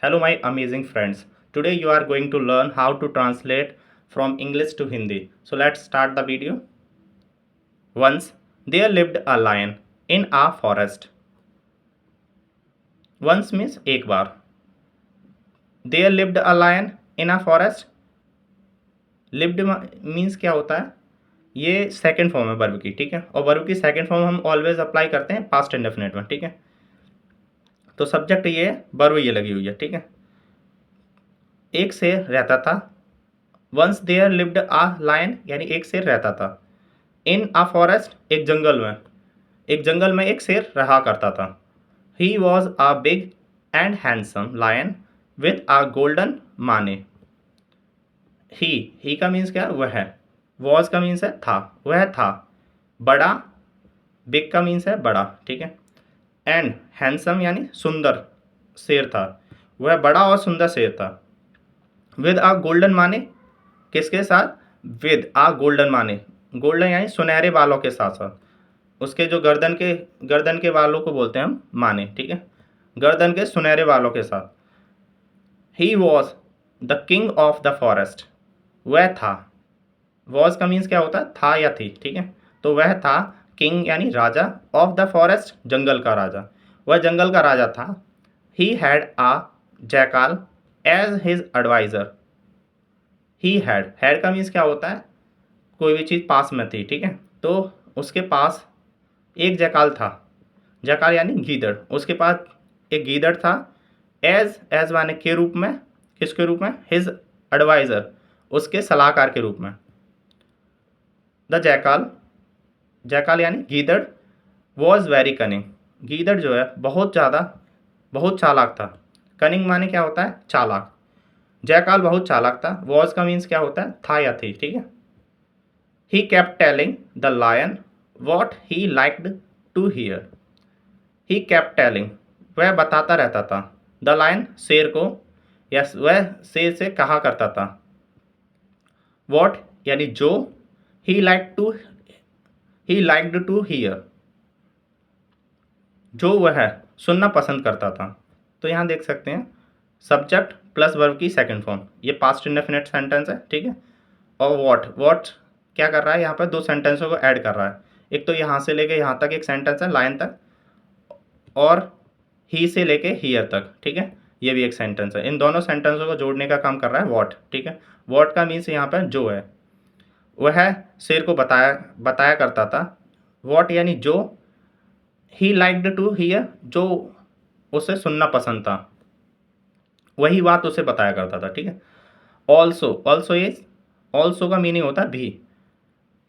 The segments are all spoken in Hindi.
Hello, my amazing friends. Today you are going to learn how to translate from English to Hindi. So let's start the video. Once there lived a lion in a forest. Once means एक बार. There lived a lion in a forest. Lived means क्या होता है? ये सेकेंड फॉर्म है वर्ब की, ठीक है। और वर्ब की सेकेंड फॉर्म हम ऑलवेज अप्लाई करते हैं पास्ट इंडेफिनिट में, ठीक है। तो सब्जेक्ट ये है, वर्ब ये लगी हुई है, ठीक है। एक शेर रहता था। Once there lived a lion यानी एक शेर रहता था। इन अ फॉरेस्ट एक जंगल में एक शेर रहा करता था। He was a big and handsome lion with a golden mane. He का मीन्स क्या है? वह है। वॉज का मीन्स है था, वह था। बड़ा, बिग का मीन्स है बड़ा, ठीक है। एंड हैंडसम यानी सुंदर शेर था, वह बड़ा और सुंदर शेर था। विद अ गोल्डन माने, किसके साथ? विद अ गोल्डन माने, गोल्डन यानी सुनहरे बालों के साथ साथ। उसके जो गर्दन के बालों को बोलते हैं हम माने, ठीक है। गर्दन के सुनहरे बालों के साथ। He was the king of the forest, वह था। वॉज का मीन्स क्या होता है? था या थी, ठीक है। तो वह था किंग यानी राजा, ऑफ द फॉरेस्ट जंगल का राजा, वह जंगल का राजा था। He had a jackal as his advisor. He had का मीन्स क्या होता है? कोई भी चीज़ पास में थी, ठीक है। तो उसके पास एक जैकाल था। जैकाल यानी गीदड़, उसके पास एक गीदड़ था। एज माने के रूप में, किसके रूप में? हिज एडवाइज़र, उसके सलाहकार के रूप में। द जैकाल यानी गीदड़ वॉज वेरी कनिंग, गीदड़ जो है बहुत चालाक था। कनिंग माने क्या होता है? चालाक। जयकाल बहुत चालाक था। वॉज का मीन्स क्या होता है? था या थी, ठीक है। He kept telling the lion what he liked to hear. He kept telling, वह बताता रहता था। द लायन शेर को, यस वह शेर से कहा करता था। वॉट यानी जो, ही लाइक्ड टू हियर, जो वह सुनना पसंद करता था। तो यहाँ देख सकते हैं सब्जेक्ट प्लस वर्ब की सेकंड फॉर्म, ये पास्ट इंडेफिनिट सेंटेंस है, ठीक है। और वॉट क्या कर रहा है? यहाँ पर दो सेंटेंसों को ऐड कर रहा है। एक तो यहाँ से लेके यहाँ तक एक सेंटेंस है लाइन तक, और ही से लेके हियर तक, ठीक है, ये भी एक सेंटेंस है। इन दोनों सेंटेंसों को जोड़ने का काम कर रहा है वॉट, ठीक है। वॉट का मीन्स यहाँ पर जो है, वह शेर को बताया करता था। वॉट यानी जो, ही लाइक्ड टू हियर, जो उसे सुनना पसंद था, वही बात उसे बताया करता था, ठीक है। ऑल्सो का मीनिंग होता है भी।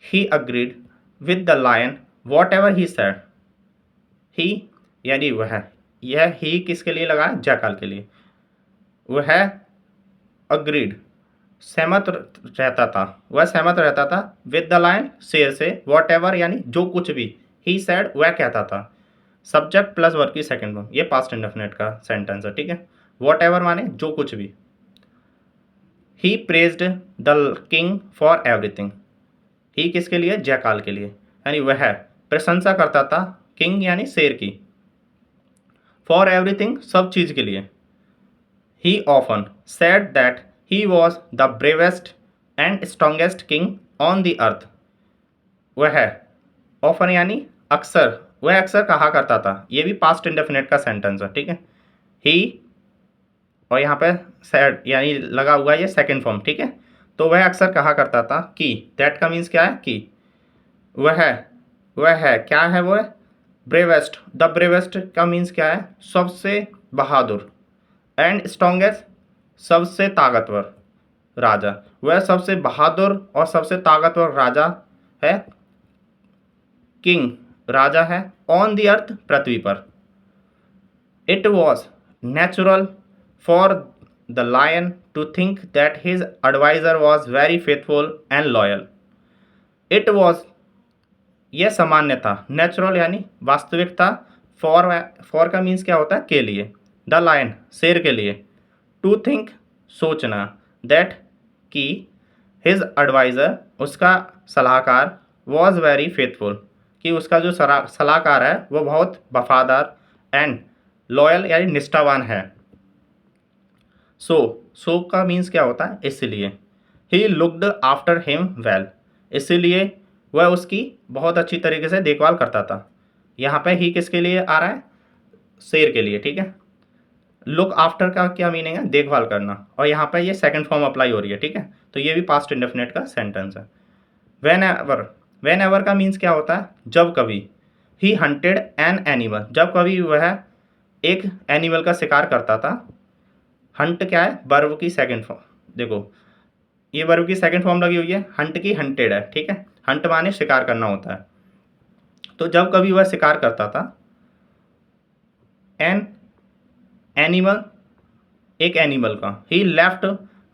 He agreed with the lion whatever he said. He यानी वह, यह ही किसके लिए लगा है? जयकाल के लिए। वह अग्रीड सहमत रहता था विद द लायन शेर से, वॉट एवर यानी जो कुछ भी, ही सेड वह कहता था। सब्जेक्ट प्लस वर्ब की सेकंड फॉर्म, ये पास्ट इंडेफिनिट का सेंटेंस है, ठीक है। वॉट एवर माने जो कुछ भी। He praised the king for everything. He किसके लिए? जयकाल के लिए, यानी वह प्रशंसा करता था किंग यानी शेर की। फॉर एवरीथिंग सब चीज़ के लिए। ही often said that he was the bravest and strongest king on the earth. वह ऑफन यानी अक्सर, वह अक्सर कहा करता था। ये भी पास्ट इंडेफिनिट का सेंटेंस है, ठीक है। ही और यहाँ पे सैड यानी लगा हुआ है ये सेकेंड फॉर्म, ठीक है। तो वह अक्सर कहा करता था कि, दैट का मीन्स क्या है? कि वह है क्या है? वो ब्रेवेस्ट, द ब्रेवेस्ट का मीन्स क्या है? सबसे बहादुर। एंड स्ट्रॉन्गेस्ट, सबसे ताकतवर राजा। वह सबसे बहादुर और सबसे ताकतवर राजा है, किंग राजा है, ऑन द अर्थ पृथ्वी पर। It was natural for the lion to think that his advisor was very faithful and loyal. It was यह सामान्य था, नेचुरल यानी वास्तविक था। फॉर का मीन्स क्या होता है? के लिए। द लायन शेर के लिए। टू थिंक सोचना, दैट कि हिज एडवाइज़र उसका सलाहकार, वॉज वेरी फेथफुल कि उसका जो सलाहकार है वो बहुत वफादार, एंड लॉयल यानी निष्ठावान है। सो का मीन्स क्या होता है, इसलिए। He looked after him well, इसीलिए वह उसकी बहुत अच्छी तरीके से देखभाल करता था। यहाँ पे ही किसके लिए आ रहा है, शेर के लिए, ठीक है। लुक आफ्टर का क्या मीनिंग है, देखभाल करना, और यहाँ पे ये सेकंड फॉर्म अप्लाई हो रही है, ठीक है। तो ये भी पास्ट इंडेफिनिट का सेंटेंस है। वेन एवर का मीन्स क्या होता है, जब कभी। ही हंटेड एन एनिमल, जब कभी वह एक एनिमल का शिकार करता था। हंट क्या है, वर्ब की सेकंड फॉर्म, देखो ये वर्ब की सेकंड फॉर्म लगी हुई है, हंट की हंटेड है, ठीक है। हंट माने शिकार करना होता है। तो जब कभी वह शिकार करता था, एन एनिमल, एक एनिमल का, he left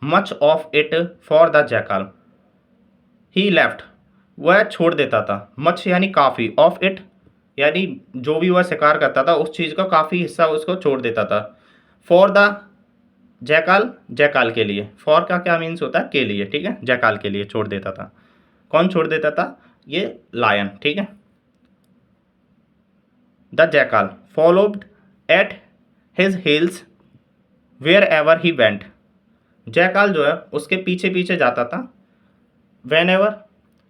much of it for the jackal. He left, वह छोड़ देता था, मच यानी काफ़ी, ऑफ इट यानी जो भी वह शिकार करता था उस चीज़ का काफ़ी हिस्सा उसको छोड़ देता था। फॉर द जैकाल, जैकाल के लिए, फॉर का क्या मीन्स होता है, के लिए, ठीक है। जैकाल के लिए छोड़ देता था। कौन छोड़ देता था, ये लायन, ठीक है। The jackal followed at his heels wherever he went, jackal जो है उसके पीछे पीछे जाता था, वेन एवर,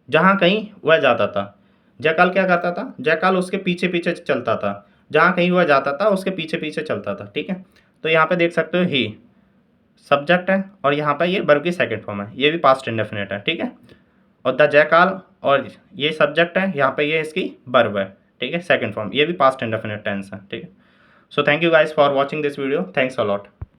जहाँ कहीं वह जाता था। जैकाल क्या करता था, जैकाल उसके पीछे पीछे चलता था, जहाँ कहीं वह जाता था उसके पीछे पीछे चलता था, ठीक है। तो यहाँ पे देख सकते हो ही सब्जेक्ट है, और यहाँ पे ये वर्ब की सेकंड फॉर्म है, ये भी पास्ट इंडेफिनिट है, ठीक है। और द जैकाल, और ये सब्जेक्ट है, यहाँ पे ये इसकी वर्ब है, ठीक है, सेकंड फॉर्म, ये भी पास्ट इंडेफिनिट टेंस है, ठीक है। So thank you guys for watching this video, thanks a lot.